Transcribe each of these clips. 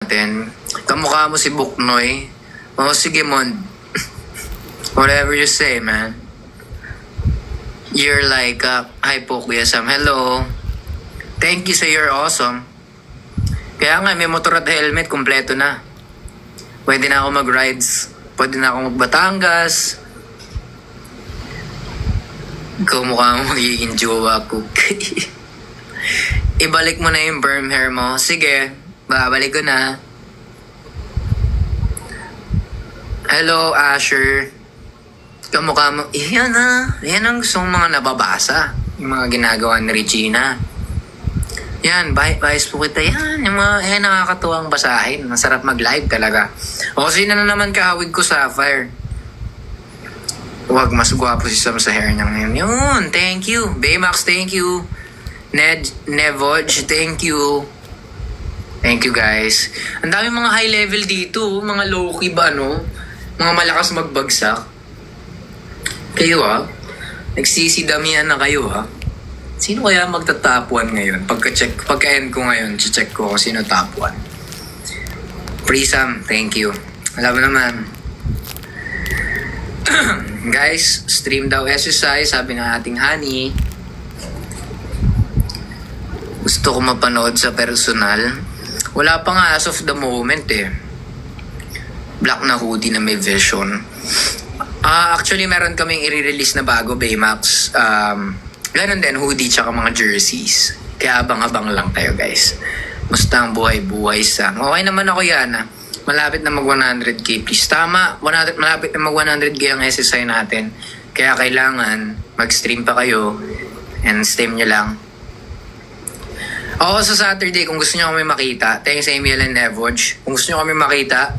natin. Kamukha mo si Buknoy. O sige, Mon. Whatever you say, man. You're like, hi po, Kuya Sam. Hello. Thank you sa you're awesome. Kaya nga, may motor at helmet, kompleto na. Pwede na ako mag-rides. Pwede na ako mag-Batangas. Ikaw mukha mo magiging jowa ko. Ibalik mo na yung perm hair mo. Sige, babalik ko na. Hello, Asher. Kamukha mo. Yan yan ang gusto mong mga nababasa. Yung mga ginagawa ni Regina. Yan, bias po kita. Yan, yung mga nakakatuwang basahin. Masarap mag-live talaga. O, sino na naman kahawig ko, Sapphire? Wag, mas gwapo si Sam sa hair niya ngayon. Yun, thank you. Baymax, thank you. Nevoj, thank you. Thank you, guys. Ang dami mga high level dito. Mga low-key ba, no? Mga malakas magbagsak. Kayo, nagsisidamihan na kayo, Sino kaya magta-top 1 ngayon? Pagka-end ko ngayon, check ko kung sino top 1. Prisam, thank you. Alam mo naman. Guys, stream daw exercise, sabi ng ating honey. Gusto ko mapanood sa personal. Wala pa nga as of the moment Black na hoodie na may vision. Actually, meron kaming i-release na bago, Baymax. Ganon din, hoodie tsaka mga jerseys. Kaya abang-abang lang kayo, guys. Musta ang buhay-buhay sa... Okay naman ako yan, Malapit na mag 100k, please. Tama, malapit na mag 100k ang SSI natin. Kaya kailangan mag-stream pa kayo and stream nyo lang. Oo, sa Saturday, kung gusto nyo kami makita, thanks sa Emil and Nevoj. Kung gusto nyo kami makita,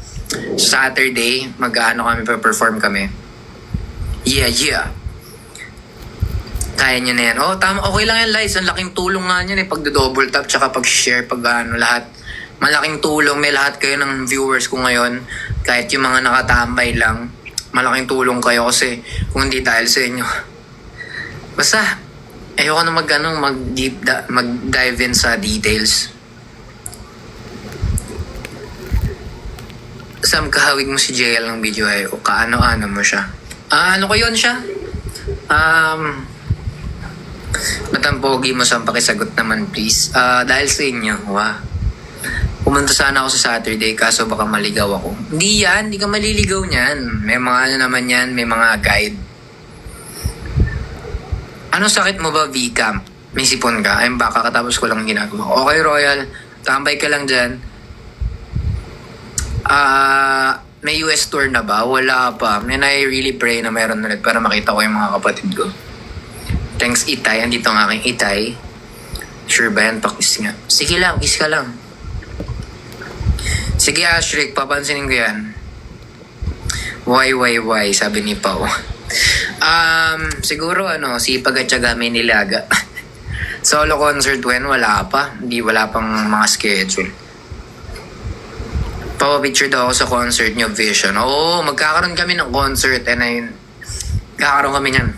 sa Saturday, mag-ano kami, perform kami. Yeah. Kaya nyo na yan. Tama. Okay lang yan, Liz. Ang laking tulong nga nyo pag-double tap tsaka pag-share, lahat. Malaking tulong. May lahat kayo ng viewers ko ngayon. Kahit yung mga nakatambay lang. Malaking tulong kayo kasi kung hindi dahil sa inyo. Basta, ayoko na mag-dive in sa details. Sam, kahawig mo si JL ng video o kaano-ano mo siya. Ano ko yun siya? Ba't ang pogi mo, Sam? Pakisagot naman, please. Dahil sa inyo, pumunta sana ako sa Saturday, kaso baka maligaw ako. Hindi yan, hindi ka maliligaw niyan. May mga naman yan, may mga guide. Ano sakit mo ba, V-Camp? May sipon ka? Ay, baka katapos ko lang ginagawa. Okay, Royal. Tambay ka lang dyan. May US tour na ba? Wala pa. And I really pray na meron ulit para makita ko yung mga kapatid ko. Thanks, Itay. Andito ang aking Itay. Sure ba yan? Pakis nga. Sige lang, kiss ka lang. Sige, Ashrik, papansinin ko yan. Why, sabi ni Pao. Siguro, sipag at syaga may nilaga. Solo concert when? Wala pa. Wala pang mga schedule. Papapicture daw ako sa concert nyo, Vision. Oo, magkakaroon kami ng concert and kakaroon kami niyan.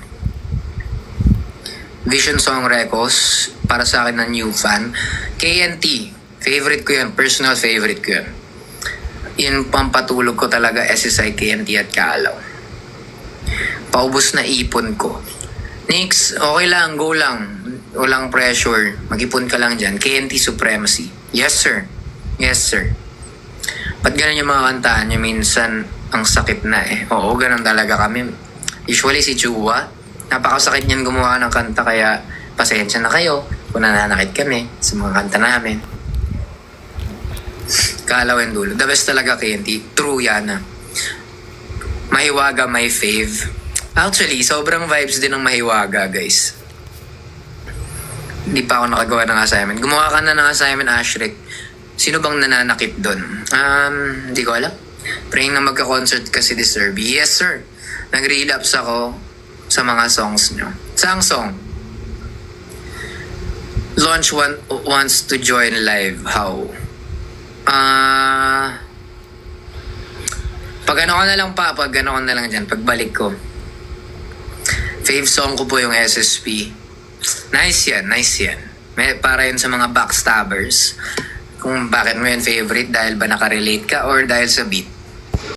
Vision Song Records, para sa akin na new fan. KNT, favorite ko yan, personal favorite ko yan. Yun pampatulog ko talaga, SSI, KNT at Kaalaw. Paubos na ipon ko. Next, okay lang, go lang. Walang pressure, mag-ipon ka lang dyan. KNT Supremacy. Yes, sir. Ba't ganun yung mga kantaan nyo? Minsan, ang sakit na Oo, ganun talaga kami. Usually si Chua, napakasakit niyan gumawa ng kanta, kaya pasensya na kayo kung nananakit kami sa mga kanta namin. Kaalaw and Dulo. The best talaga, KNT. True yan. Mahiwaga, my fave. Actually, sobrang vibes din ng Mahiwaga, guys. Hindi pa ako nakagawa ng assignment. Gumawa ka na ng assignment, Ashrik. Sino bang nananakit doon? Hindi ko alam. Praying na magka-concert kasi deserve. Yes, sir. Nag-relapse ako sa mga songs nyo. Saang song? Launch wants to join live. How? Pag ano ko na lang dyan. Pagbalik ko. Fave song ko po yung SSP. Nice yan. Para yun sa mga backstabbers. kung bakit mo yan favorite, dahil ba nakarelate ka or dahil sa beat?